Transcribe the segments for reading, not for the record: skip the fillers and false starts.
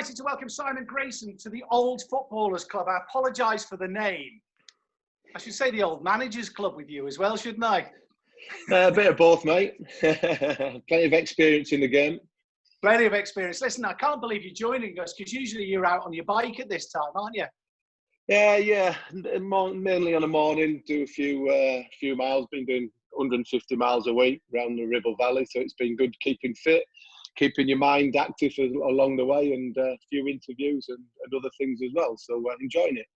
delighted to welcome Simon Grayson to the Old Footballers Club. I apologise for the name. I should say the Old Managers Club with you as well, shouldn't I? A bit of both, mate. Plenty of experience in the game. Plenty of experience. Listen, I can't believe you're joining us because usually you're out on your bike at this time, aren't you? Yeah. Mainly on a morning, do a few miles. Been doing 150 miles a week around the River Valley, so it's been good keeping fit, keeping your mind active along the way, and a few interviews and other things as well. So enjoying it.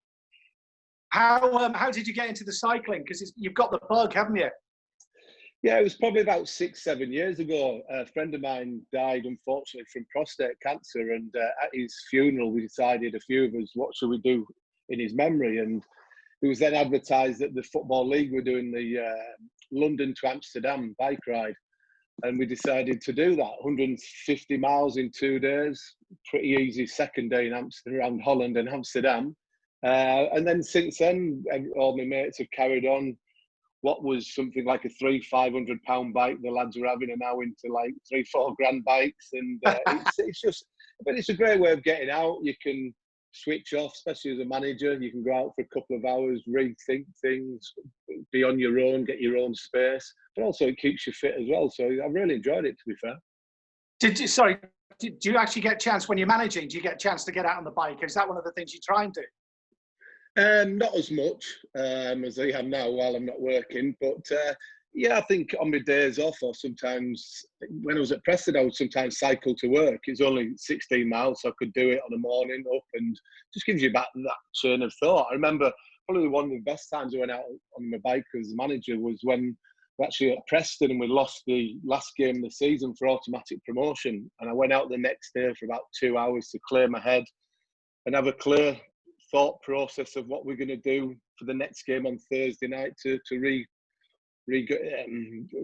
How did you get into the cycling? Because you've got the bug, haven't you? Yeah, it was probably about 6-7 years ago. A friend of mine died, unfortunately, from prostate cancer. And at his funeral, we decided, a few of us, what should we do in his memory? And it was then advertised that the Football League were doing the London to Amsterdam bike ride. And we decided to do that, 150 miles in 2 days. Pretty easy second day in around Holland and Amsterdam. And then since then, all my mates have carried on. What was something like a £300-500 bike, the lads are having, are now into like $3-4 grand bikes, and it's just, but it's a great way of getting out. You can switch off, especially as a manager. You can go out for a couple of hours, rethink things, be on your own, get your own space, but also it keeps you fit as well. So I really enjoyed it, to be fair. Do you actually get a chance when you're managing? Do you get a chance to get out on the bike? Is that one of the things you try and do? Not as much as I am now while I'm not working, but yeah, I think on my days off, or sometimes when I was at Preston, I would sometimes cycle to work. It's only 16 miles, so I could do it on a morning up, and just gives you back that chain of thought. I remember probably one of the best times I went out on my bike as a manager was when we're actually at Preston and we lost the last game of the season for automatic promotion, and I went out the next day for about 2 hours to clear my head and have a clear thought process of what we're going to do for the next game on Thursday night to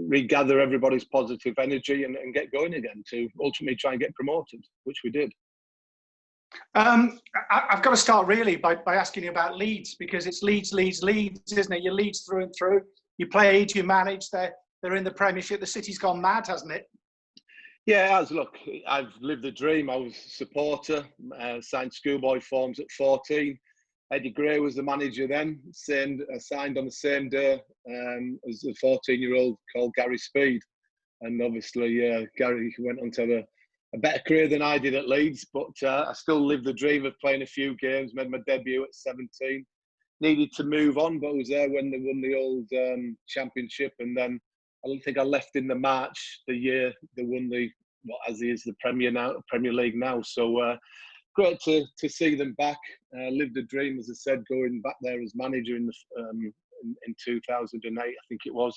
regather everybody's positive energy and get going again to ultimately try and get promoted, which we did. I've got to start really by asking you about Leeds, because it's Leeds, isn't it? You're Leeds through and through. You played, you managed, they're in the Premiership. The city's gone mad, hasn't it? Yeah, it has. Look, I've lived the dream. I was a supporter, signed schoolboy forms at 14. Eddie Gray was the manager then, signed on the same day as a 14-year-old called Gary Speed. And obviously, Gary went on to have a better career than I did at Leeds, but I still lived the dream of playing a few games, made my debut at 17. Needed to move on, but I was there when they won the old championship, and then I don't think I left in the March the year they won the as is the Premier League now. So great to see them back. Lived the dream, as I said, going back there as manager in 2008, I think it was,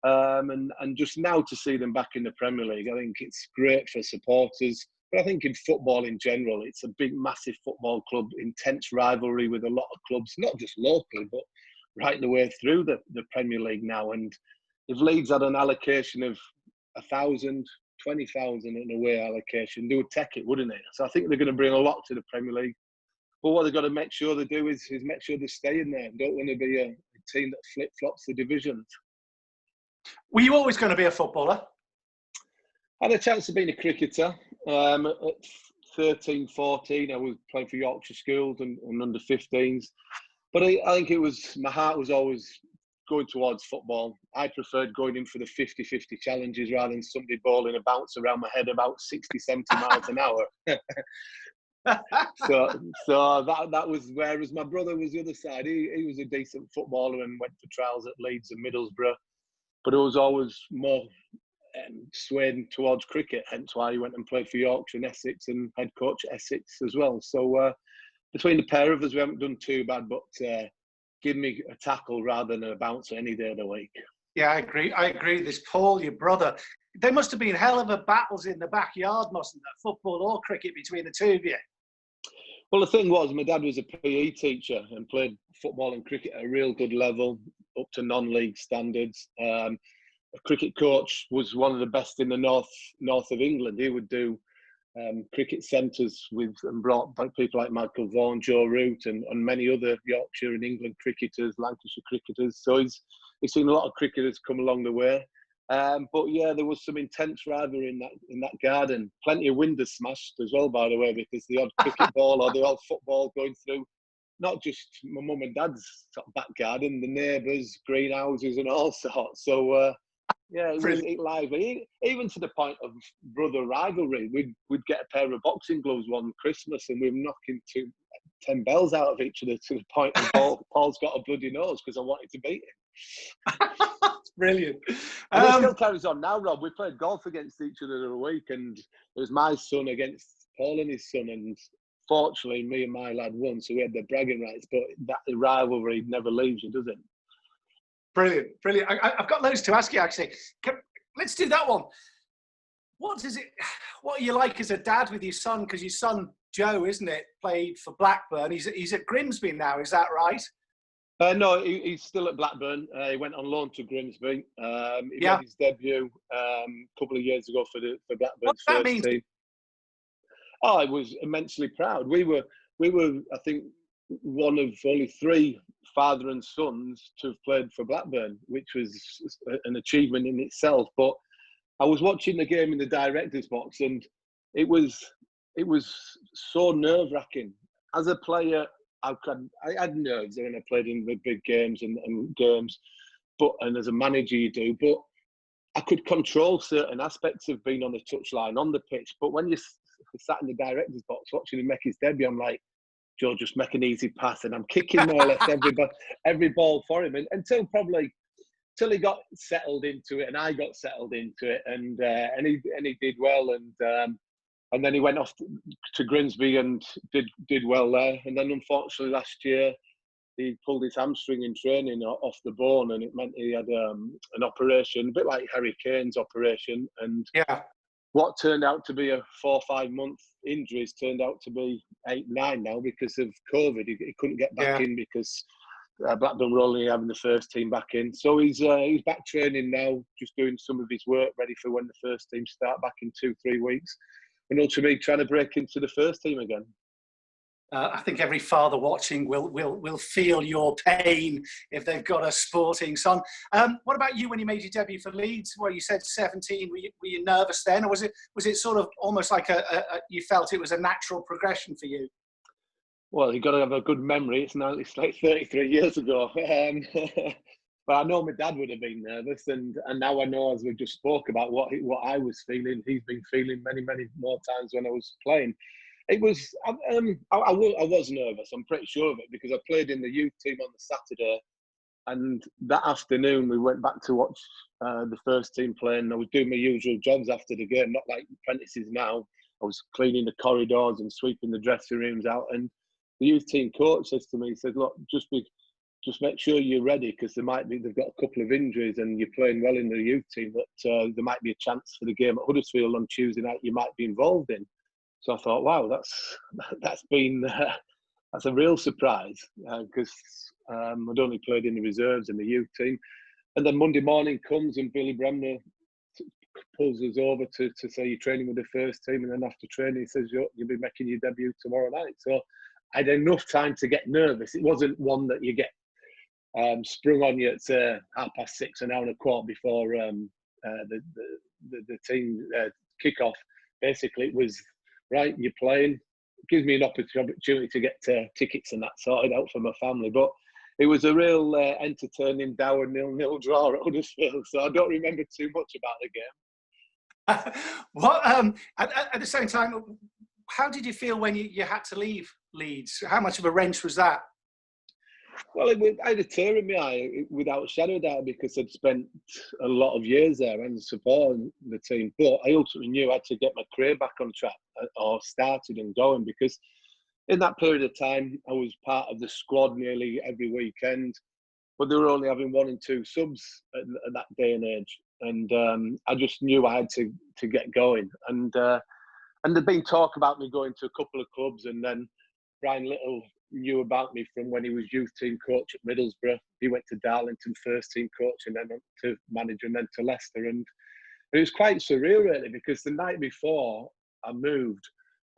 and just now to see them back in the Premier League. I think it's great for supporters, but I think in football in general, it's a big, massive football club, intense rivalry with a lot of clubs, not just locally, but right the way through the Premier League now. And if Leeds had an allocation of 1,000, 20,000 in away allocation, they would take it, wouldn't they? So I think they're going to bring a lot to the Premier League. But what they've got to make sure they do is make sure they stay in there. Don't want to be a team that flip-flops the divisions. Were you always going to be a footballer? I had a chance of being a cricketer. At 13, 14, I was playing for Yorkshire schools and under 15s. But I think my heart was always going towards football. I preferred going in for the 50-50 challenges rather than somebody bowling a bounce around my head about 60, 70 miles an hour. so that was, whereas my brother was the other side. He was a decent footballer and went for trials at Leeds and Middlesbrough, but it was always more swaying towards cricket, hence why he went and played for Yorkshire and Essex and head coach at Essex as well. So between the pair of us, we haven't done too bad, but give me a tackle rather than a bouncer any day of the week. Yeah, I agree. This Paul, your brother, there must have been hell of a battles in the backyard, mustn't there? Football or cricket between the two of you? Well, the thing was, my dad was a PE teacher and played football and cricket at a real good level, up to non-league standards. A cricket coach was one of the best in the north of England. He would do cricket centres and brought people like Michael Vaughan, Joe Root, and many other Yorkshire and England cricketers, Lancashire cricketers. So he's seen a lot of cricketers come along the way. But yeah, there was some intense rivalry in that garden. Plenty of windows smashed as well, by the way, because the odd cricket ball or the odd football going through not just my mum and dad's sort of back garden, the neighbours, greenhouses, and all sorts. So yeah, it was lively, even to the point of brother rivalry. We'd get a pair of boxing gloves one Christmas, and we'd knock into 10 bells out of each other to the point of Paul's got a bloody nose because I wanted to beat him. Brilliant. And it still carries on now, Rob. We played golf against each other the other week, and it was my son against Paul and his son, and fortunately, me and my lad won, so we had the bragging rights. But that rivalry never leaves you, does it? Brilliant, brilliant. I've got loads to ask you, actually. Let's do that one. What are you like as a dad with your son? Because your son, Joe, isn't it, played for Blackburn. He's at Grimsby now, is that right? No, he's still at Blackburn. He went on loan to Grimsby. He made his debut a couple of years ago for Blackburn's first team. Oh, I was immensely proud. We were, I think, one of only 3 father and sons to have played for Blackburn, which was an achievement in itself. But I was watching the game in the director's box, and it was so nerve-wracking. As a player, I had nerves when I played in the big games and games, and as a manager you do. But I could control certain aspects of being on the touchline, on the pitch. But when you sat in the director's box watching him make his debut, I'm like, Joe, just make an easy pass, and I'm kicking more or less every ball for him, and until he got settled into it, and I got settled into it, and he did well, and then he went off to Grimsby and did well there, and then unfortunately last year he pulled his hamstring in training off the bone, and it meant he had an operation, a bit like Harry Kane's operation, and what turned out to be a 4 or 5 month injuries turned out to be 8, 9 now because of COVID. He couldn't get back in because Blackburn were only having the first team back in. So he's back training now, just doing some of his work, ready for when the first team start back in 2-3 weeks, and ultimately trying to break into the first team again. I think every father watching will feel your pain if they've got a sporting son. What about you when you made your debut for Leeds? Well, you said 17. Were you nervous then, or was it sort of almost like you felt it was a natural progression for you? Well, you've got to have a good memory. It's like 33 years ago. But I know my dad would have been nervous, and now I know, as we just spoke about, what I was feeling. He's been feeling many more times when I was playing. It was, I was nervous, I'm pretty sure of it, because I played in the youth team on the Saturday, and that afternoon we went back to watch the first team play, and I was doing my usual jobs after the game, not like apprentices now. I was cleaning the corridors and sweeping the dressing rooms out, and the youth team coach says to me, he said, look, just make sure you're ready, because they've got a couple of injuries and you're playing well in the youth team, that there might be a chance for the game at Huddersfield on Tuesday night you might be involved in. So I thought, wow, that's a real surprise, because I'd only played in the reserves in the youth team. And then Monday morning comes and Billy Bremner pulls us over to say you're training with the first team, and then after training he says you'll be making your debut tomorrow night. So I had enough time to get nervous. It wasn't one that you get sprung on you at 6:30, an hour and a quarter before the team kick-off. Basically, it was, right, you're playing. It gives me an opportunity to get tickets and that sorted out for my family. But it was a real entertaining dour 0-0 draw at Huddersfield, so I don't remember too much about the game. At the same time, how did you feel when you had to leave Leeds? How much of a wrench was that? Well, I had a tear in my eye, without a shadow of doubt, because I'd spent a lot of years there and supporting the team. But I ultimately knew I had to get my career back on track, or started and going, because in that period of time, I was part of the squad nearly every weekend, but they were only having 1 and 2 subs at that day and age. And I just knew I had to get going. And there'd been talk about me going to a couple of clubs, and then Brian Little knew about me from when he was youth team coach at Middlesbrough. He went to Darlington, first team coach, and then to manager, and then to Leicester. And it was quite surreal, really, because the night before I moved,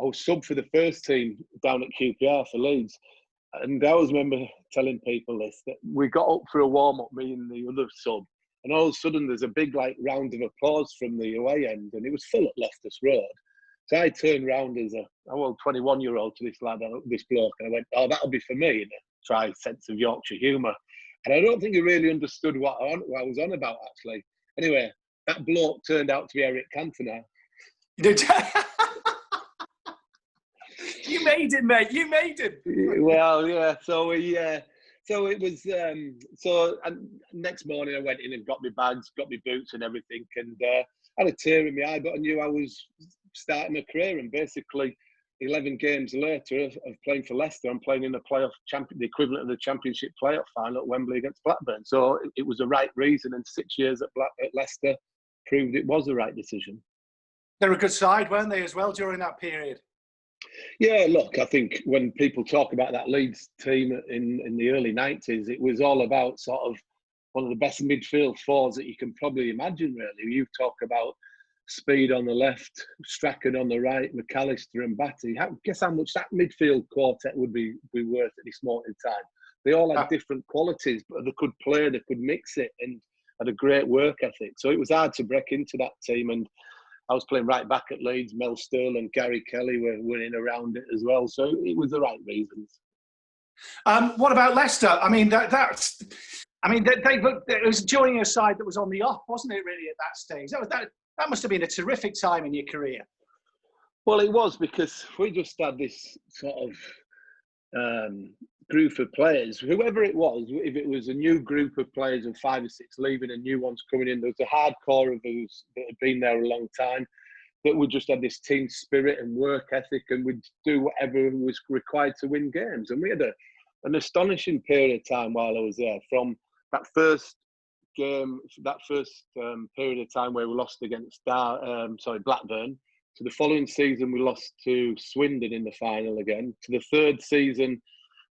I was sub for the first team down at QPR for Leeds. And I always remember telling people this, that we got up for a warm-up, me and the other sub, And all of a sudden, there's a big round of applause from the away end, and it was full at Loftus Road. So I turned round as a 21-year-old to this lad, this bloke, and I went, "Oh, that'll be for me," in a dry sense of Yorkshire humour. And I don't think he really understood what I was on about, actually. Anyway, that bloke turned out to be Eric Cantona. You made it, mate. You made it. Well, yeah. So it was. And next morning, I went in and got my bags, got my boots, and everything, and I had a tear in my eye, but I knew I was starting a career. And basically, 11 games later of playing for Leicester, I'm playing in the the equivalent of the Championship playoff final at Wembley against Blackburn. So it was the right reason, and 6 years at Leicester proved it was the right decision. They're a good side, weren't they, as well, during that period? Yeah, look, I think when people talk about that Leeds team in the early 90s, it was all about sort of one of the best midfield fours that you can probably imagine, really. You talk about Speed on the left, Strachan on the right, McAllister and Batty. Guess how much that midfield quartet would be worth at this moment in time. They all had different qualities, but they could play, they could mix it, and had a great work ethic. So it was hard to break into that team. And I was playing right back at Leeds. Mel Sterling, Gary Kelly were in around it as well. So it was the right reasons. What about Leicester? I mean, it was joining a side that was on the up, wasn't it? Really, at that stage, that must have been a terrific time in your career. Well, it was, because we just had this sort of group of players, whoever it was. If it was a new group of players of 5 or 6 leaving and new ones coming in, there was a hardcore of those that had been there a long time, that we just had this team spirit and work ethic, and we'd do whatever was required to win games. And we had an astonishing period of time while I was there, from that first game, that first period of time where we lost against Blackburn, to the following season we lost to Swindon in the final again, to the third season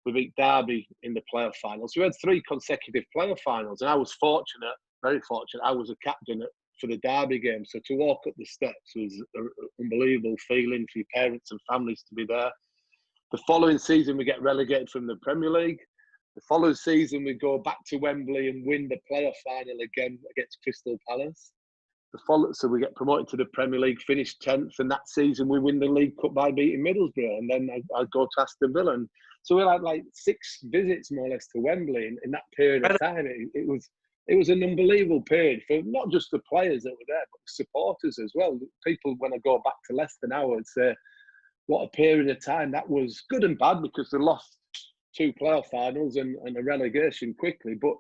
we beat Derby in the playoff finals. So we had 3 consecutive playoff finals, and I was fortunate, very fortunate. I was a captain for the Derby game, so to walk up the steps was an unbelievable feeling for your parents and families to be there. The following season we get relegated from the Premier League. The following season we go back to Wembley and win the playoff final again against Crystal Palace. So we get promoted to the Premier League, finish 10th, and that season we win the League Cup by beating Middlesbrough, and then I go to Aston Villa. And so we had 6 visits more or less to Wembley in that period of time. It was an unbelievable period for not just the players that were there, but the supporters as well. People, when I go back to Leicester now, would say, what a period of time. That was good and bad, because they lost 2 playoff finals and a relegation quickly, but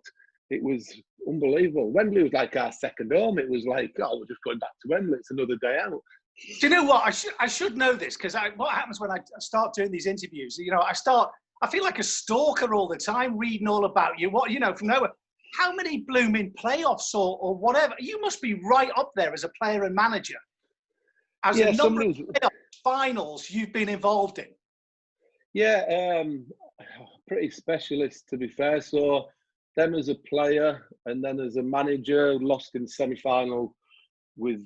it was unbelievable. Wembley was like our second home. It was like, oh, we're just going back to Wembley. It's another day out. Do you know what? I should know this, because what happens when I start doing these interviews? You know, I feel like a stalker all the time, reading all about you. From nowhere. How many blooming playoffs or whatever? You must be right up there as a player and manager. As a number of playoff finals you've been involved in. Yeah, pretty specialist, to be fair. So then as a player and then as a manager, lost in semi-final with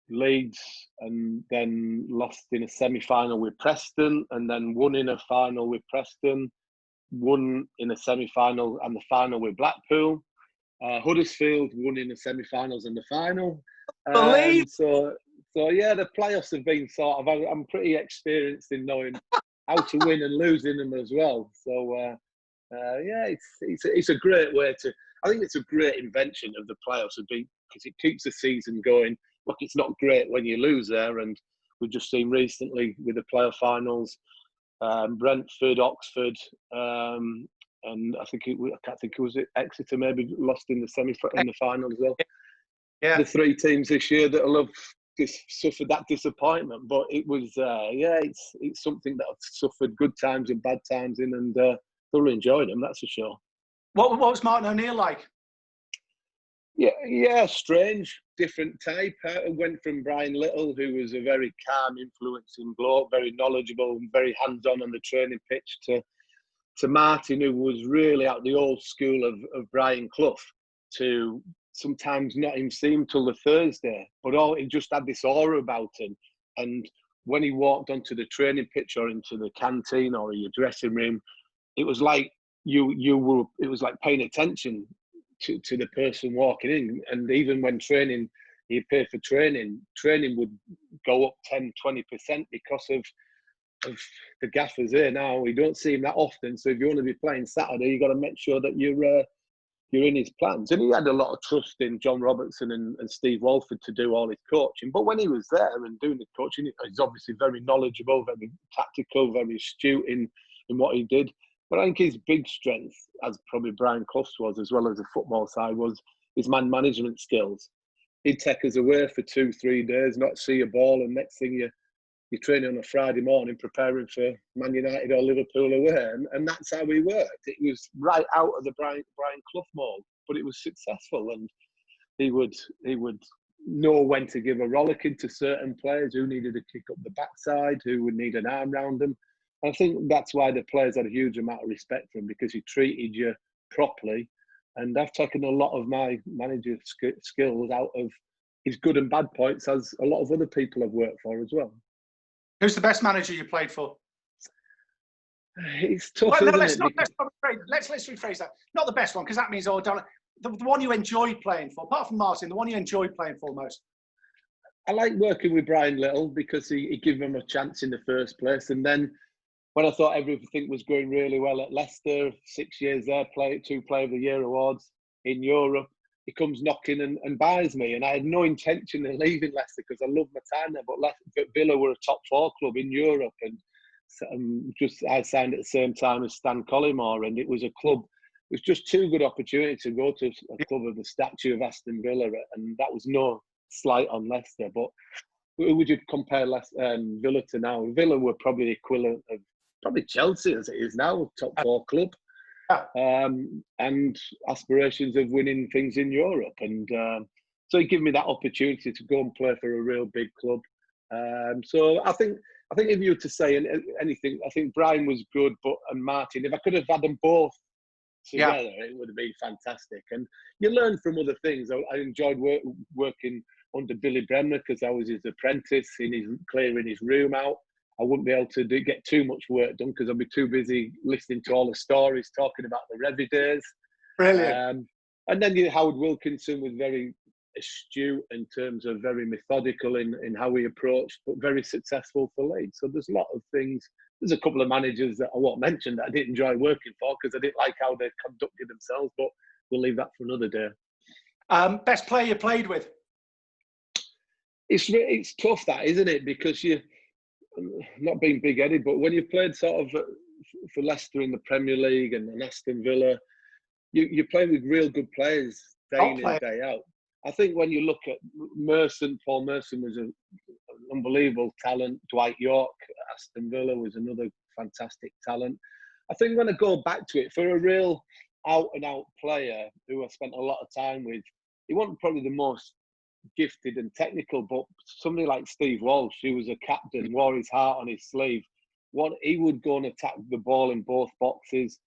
Leeds, and then lost in a semi-final with Preston, and then won in a final with Preston, won in a semi-final and the final with Blackpool. Huddersfield won in the semi-finals and the final. So yeah, the playoffs have been sort of, I'm pretty experienced in knowing how to win and lose in them as well. So yeah, it's a great way to, I think it's a great invention of the playoffs, because it keeps the season going. Look, it's not great when you lose there, and we've just seen recently with the playoff finals, Brentford, Oxford, and I can't think it was Exeter maybe lost in the final as well. Yeah, the 3 teams this year that will have suffered that disappointment, but it was it's something that I've suffered good times and bad times in, and thoroughly enjoyed them. That's for sure. What was Martin O'Neill like? Yeah, strange, different type. I went from Brian Little, who was a very calm, influencing bloke, very knowledgeable, and very hands-on the training pitch, to Martin, who was really out the old school of Brian Clough, to sometimes not even see him till the Thursday, but he just had this aura about him. And when he walked onto the training pitch or into the canteen or your dressing room, it was like it was like paying attention to the person walking in. And even when training, he paid for training. Training would go up 10-20% because of the gaffers here. Now we don't see him that often. So if you want to be playing Saturday, you've got to make sure that you're in his plans. And he had a lot of trust in John Robertson and Steve Walford to do all his coaching. But when he was there and doing the coaching, he's obviously very knowledgeable, very tactical, very astute in what he did. But I think his big strength, as probably Brian Clough's was, as well as the football side, was his man management skills. He'd take us away for 2-3 days, not see a ball, and next thing you're training on a Friday morning, preparing for Man United or Liverpool away, and that's how we worked. It was right out of the Brian Clough mould, but it was successful, and he would know when to give a rollicking to certain players who needed to kick up the backside, who would need an arm round them. I think that's why the players had a huge amount of respect for him, because he treated you properly. And I've taken a lot of my manager skills out of his good and bad points, as a lot of other people have worked for as well. Who's the best manager you played for? It's tough, well, no, isn't it? Let's rephrase that. Not the best one, because that means all done. The one you enjoyed playing for, apart from Martin, the one you enjoyed playing for most. I like working with Brian Little because he gave him a chance in the first place. And then when I thought everything was going really well at Leicester, 6 years there, 2 Player of the Year awards in Europe, he comes knocking and buys me. And I had no intention of leaving Leicester because I loved my time there. But Villa were a top 4 club in Europe. And I signed at the same time as Stan Collymore. And it was a club, it was just too good opportunity to go to a club of the stature of Aston Villa. And that was no slight on Leicester. But who would you compare Villa to now? Villa were probably equivalent of probably Chelsea as it is now, top 4 club. And aspirations of winning things in Europe. And so he gave me that opportunity to go and play for a real big club. So I think if you were to say anything, I think Brian was good, and Martin, if I could have had them both together, it would have been fantastic. And you learn from other things. I enjoyed working under Billy Bremner because I was his apprentice, clearing his room out. I wouldn't be able to get too much work done because I'd be too busy listening to all the stories, talking about the Revy days. Brilliant. And then Howard Wilkinson was very astute in terms of very methodical in how he approached, but very successful for Leeds. So there's a lot of things. There's a couple of managers that I won't mention that I didn't enjoy working for because I didn't like how they conducted themselves, but we'll leave that for another day. Best player you played with? It's tough, that, isn't it? Because not being big-headed, but when you played sort of for Leicester in the Premier League and Aston Villa, you play with real good players day in and day out. I think when you look at Paul Merson was an unbelievable talent. Dwight York at Aston Villa was another fantastic talent. I think when I go back to it, for a real out-and-out player who I spent a lot of time with, he wasn't probably the most gifted and technical, but somebody like Steve Walsh, who was a captain, wore his heart on his sleeve. He would go and attack the ball in both boxes,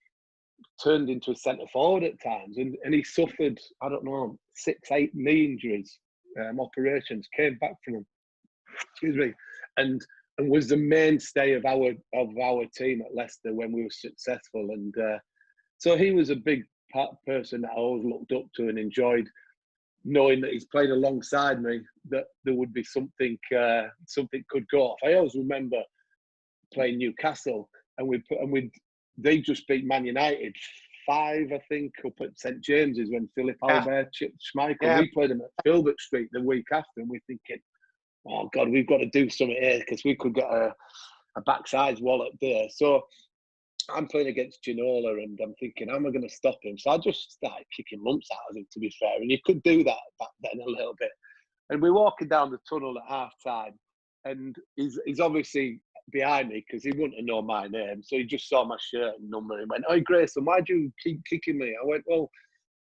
turned into a centre forward at times, and he suffered, I don't know, 6-8 knee injuries, operations, came back from them, and was the mainstay of our team at Leicester when we were successful. And so he was a big person that I always looked up to and enjoyed, knowing that he's played alongside me, that there would be something could go off. I always remember playing Newcastle, and they just beat Man United 5, I think, up at St James's when Philip Albert chipped Schmeichel. Yeah. We played them at Filbert Street the week after, and we're thinking, oh God, we've got to do something here because we could get a backsides wallop there. So I'm playing against Ginola, and I'm thinking, how am I going to stop him? So I just started kicking lumps out of him, to be fair. And you could do that back then a little bit. And we're walking down the tunnel at half time, and he's obviously behind me because he wouldn't have known my name. So he just saw my shirt and number and went, "Oi, Grayson, why do you keep kicking me?" I went, "Well,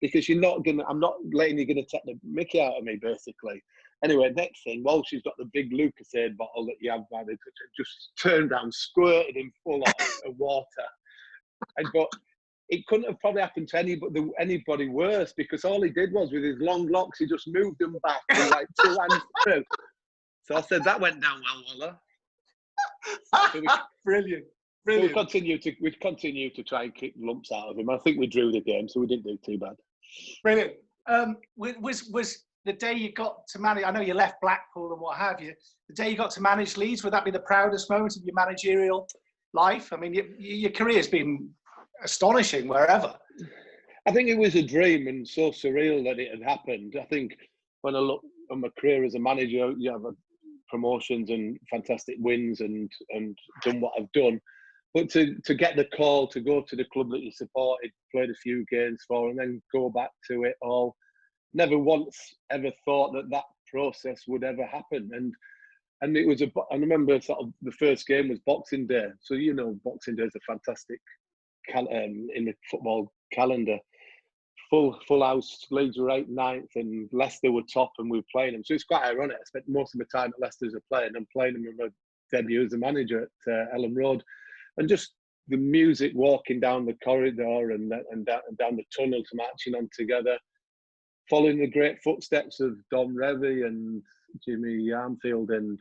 because I'm not letting you take the mickey out of me, basically." Anyway, next thing, Walsh has got the big Lucasade bottle that you have by the just turned around, squirted him full of water. But it couldn't have probably happened to anybody worse, because all he did was, with his long locks, he just moved them back with like 2 hands through. So I said, that went down well, Waller. So Brilliant. So we continued to try and kick lumps out of him. I think we drew the game, so we didn't do too bad. Brilliant. Was the day you got to manage, I know you left Blackpool and what have you, the day you got to manage Leeds, would that be the proudest moment of your managerial life? I mean, your career's been astonishing wherever. I think it was a dream and so surreal that it had happened. I think when I look at my career as a manager, you have promotions and fantastic wins and done what I've done. But to get the call to go to the club that you supported, played a few games for, and then go back to it all, never once ever thought that process would ever happen. And it was I remember sort of the first game was Boxing Day. So, you know, Boxing Day is a fantastic in the football calendar. Full house. Leeds were 8th, 9th, and Leicester were top, and we were playing them. So it's quite ironic. I spent most of my time at Leicester as a player, and I'm playing them in my debut as a manager at Elland Road. And just the music walking down the corridor and down the tunnel to marching on together, following the great footsteps of Don Revie and Jimmy Armfield and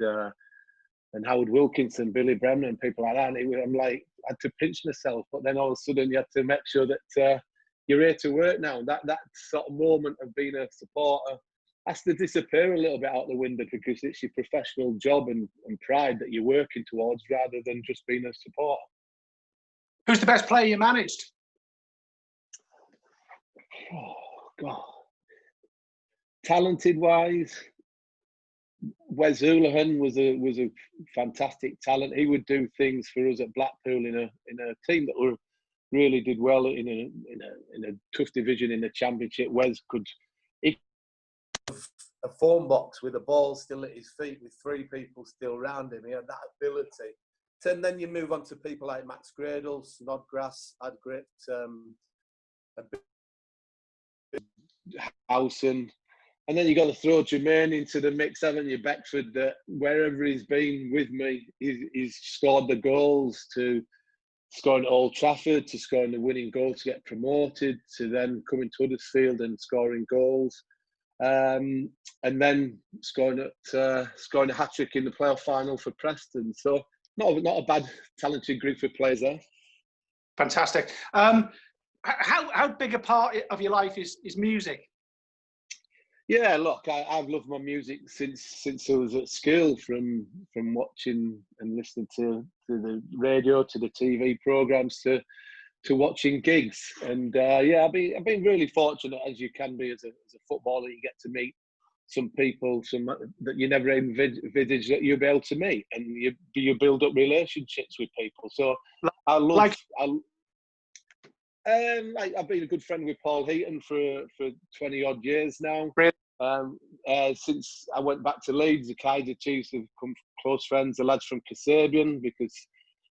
Howard Wilkinson, Billy Bremner and people like that. And I'm like, I had to pinch myself, but then all of a sudden you had to make sure that you're here to work now. That sort of moment of being a supporter has to disappear a little bit out the window because it's your professional job and pride that you're working towards rather than just being a supporter. Who's the best player you managed? Oh, God. Talented wise, Wes Hoolahan was a fantastic talent. He would do things for us at Blackpool in a team that really did well in a tough division in the Championship. Wes could a form box with a ball still at his feet with 3 people still around him. He had that ability. And then you move on to people like Max Gradle, Snodgrass, had great Howson. And then you got to throw Jermaine into the mix, haven't you? Beckford, that wherever he's been with me, he's scored the goals, to scoring at Old Trafford, to scoring the winning goal to get promoted, to then coming to Huddersfield and scoring goals, and then scoring a hat-trick in the playoff final for Preston. So not a bad, talented group of players there. Fantastic. How big a part of your life is music? Yeah, look, I've loved my music since I was at school, from watching and listening to the radio, to the TV programs, to watching gigs. And I've been really fortunate, as you can be as a footballer. You get to meet some people, that you never envisaged that you'll be able to meet, and you build up relationships with people. So I love. I've been a good friend with Paul Heaton for 20 odd years now. Since I went back to Leeds, the Kaiser Chiefs have become close friends. The lads from Kasabian, because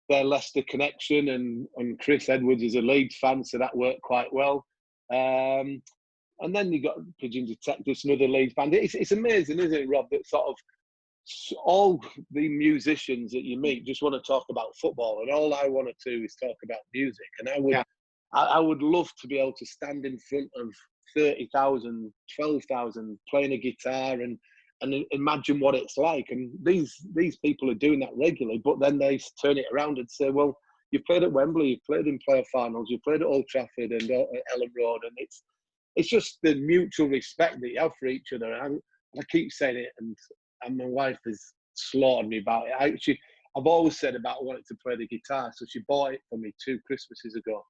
they're Leicester connection, and Chris Edwards is a Leeds fan, so that worked quite well. And then you got Pigeon Detectives, another Leeds band. It's amazing, isn't it, Rob, that sort of all the musicians that you meet just want to talk about football, and all I want to do is talk about music. And I would love to be able to stand in front of 30,000, 12,000 playing a guitar and imagine what it's like. And these people are doing that regularly, but then they turn it around and say, well, you played at Wembley, you played in playoff finals, you played at Old Trafford and at Elland Road, and it's just the mutual respect that you have for each other. And I keep saying it, and my wife has slaughtered me about it. I've always said about wanting to play the guitar, so she bought it for me 2 Christmases ago.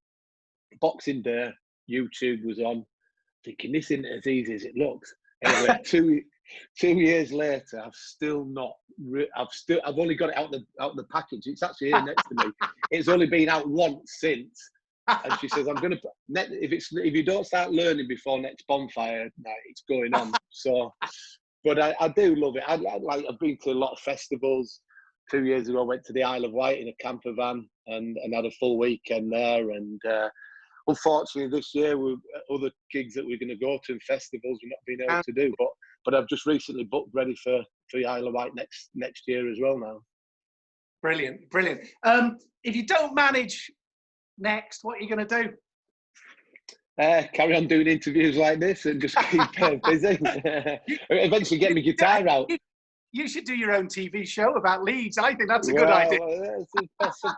Boxing Day, YouTube was on, thinking this isn't as easy as it looks. Anyway, 2 years later, I've only got it out the package. It's actually here next to me. It's only been out once since. And she says, if you don't start learning before next bonfire night, it's going on. So, but I do love it. I've been to a lot of festivals. 2 years ago, I went to the Isle of Wight in a camper van and had a full weekend there. And unfortunately, this year, other gigs that we're going to go to and festivals we're not being able to do. But I've just recently booked ready for the Isle of Wight next year as well now. Brilliant. If you don't manage next, what are you going to do? Carry on doing interviews like this and just keep busy. Eventually get my guitar out. You should do your own TV show about Leeds. I think that's a good idea.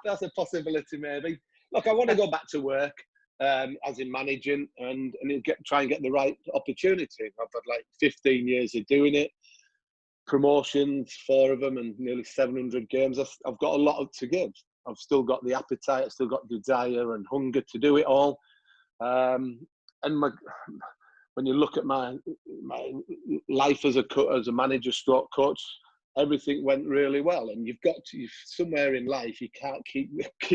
That's a possibility, maybe. Look, I want to go back to work. as in managing, and try and get the right opportunity. I've had like 15 years of doing it, promotions, 4 of them, and nearly 700 games. I've got a lot to give. I've still got the appetite, I've still got desire and hunger to do it all. And when you look at my life as a manager stroke coach, everything went really well. And you've got to, somewhere in life, you can't keep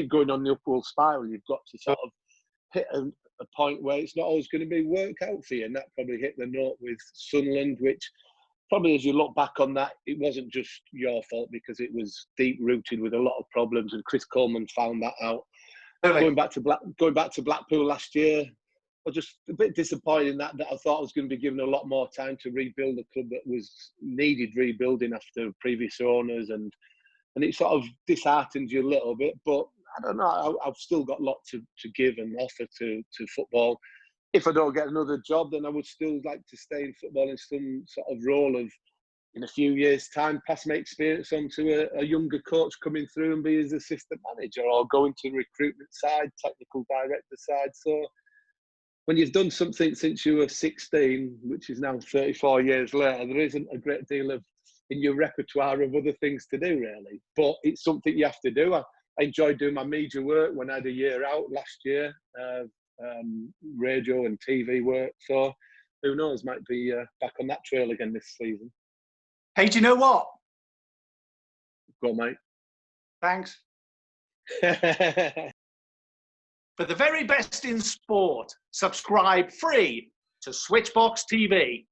going on the upward spiral. You've got to sort of hit a point where it's not always going to be work out for you. And that probably hit the note with Sunderland, which probably, as you look back on that, it wasn't just your fault, because it was deep rooted with a lot of problems, and Chris Coleman found that out. Really? Going back to Blackpool last year, I was just a bit disappointed in that I thought I was going to be given a lot more time to rebuild a club that was needed rebuilding after previous owners, and it sort of disheartened you a little bit. But I don't know, I've still got a lot to give and offer to football. If I don't get another job, then I would still like to stay in football in some sort of role of, in a few years' time, pass my experience on to a younger coach coming through and be his assistant manager, or go into the recruitment side, technical director side. So when you've done something since you were 16, which is now 34 years later, there isn't a great deal of in your repertoire of other things to do, really. But it's something you have to do. I enjoyed doing my media work when I had a year out last year, radio and TV work. So who knows, might be back on that trail again this season. Hey, do you know what? Go on, mate. Thanks. For the very best in sport, subscribe free to Switchbox TV.